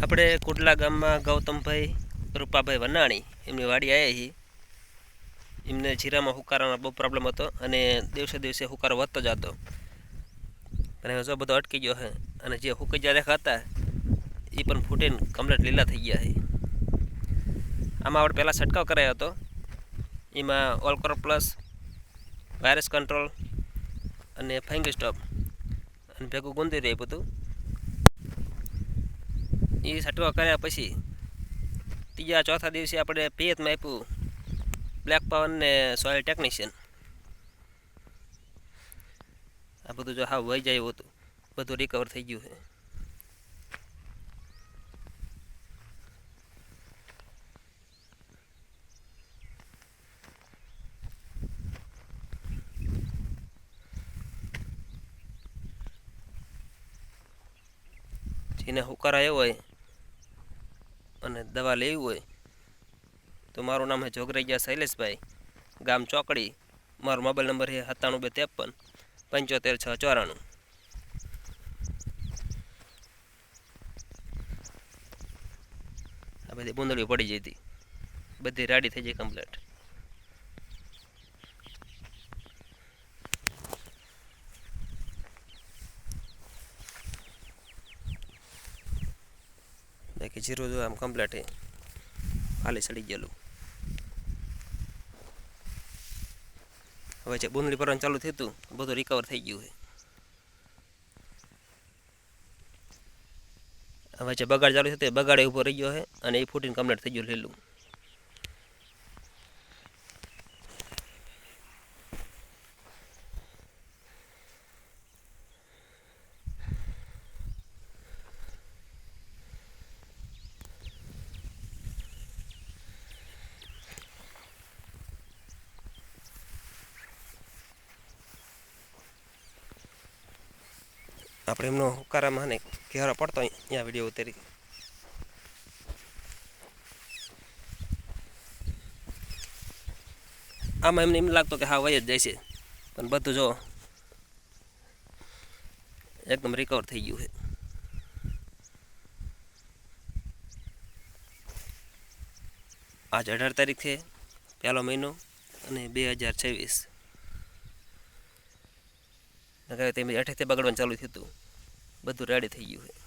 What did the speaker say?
આપણે કુડલા ગામમાં ગૌતમભાઈ રૂપાભાઈ વનાણી એમની વાડી આવ્યા છીએ. એમને જીરામાં હુકારાનો બહુ પ્રોબ્લેમ હતો અને દિવસે દિવસે હુકારો વધતો જતો અને જો બધો અટકી ગયો છે અને જે હુકાઈ જ્યાં હતા એ પણ ફૂટીને કમ્પ્લીટ લીલા થઈ ગયા છે. આમાં આપણે પહેલાં છંટકાવ કરાયો હતો. એમાં ઓલક્રોપ પ્લસ, વાયરસ કંટ્રોલ અને ફંગી સ્ટોપ અને ભેગું ગુંદી રહ્યું બધું. એ છંટકાવ કર્યા પછી ત્રીજા ચોથા દિવસે આપણે પિયતમાં આપ્યું બ્લેક પાવર ને સોઇલ ટેકનિશિયન. આ બધું જો હા વહી જાય એવું હતું, બધું રિકવર થઈ ગયું છે. જેને હુકાર આવ્યો હોય અને દવા લેવી હોય તો મારું નામ છે જોગરાઈયા શૈલેષભાઈ, ગામ ચોકડી. મારો મોબાઈલ નંબર છે 97 253 75 694. આ બધી બુંદડીઓ પડી જઈ હતી, બધી રાડી થઈ જાય કમ્પ્લીટ. બાકી જીરું જો આમ કમ્પ્લીટ ખાલી ચડી ગયેલું. હવે જે બુંદડી પરવાનું ચાલુ થયું હતું બધું રિકવર થઈ ગયું છે. હવે જે બગાડ ચાલુ થયું બગાડે ઊભો રહી ગયો છે અને એ ફૂટીને કમ્પ્લીટ થઈ ગયું લીલું. આપણે એમનો હુકારામાં ને ઘેરો પડતો અહીંયા વિડીયો ઉતારી. આમાં એમને એમ લાગતો કે હા વહી જ જાય છે, પણ બધું જો એકદમ રિકવર થઈ ગયું છે. આજ 18 તારીખ છે, 1લો મહિનો અને 2026. તેમ 8થી બગડવાનું ચાલુ થયું હતું, બધું રેડી થઈ ગયું છે.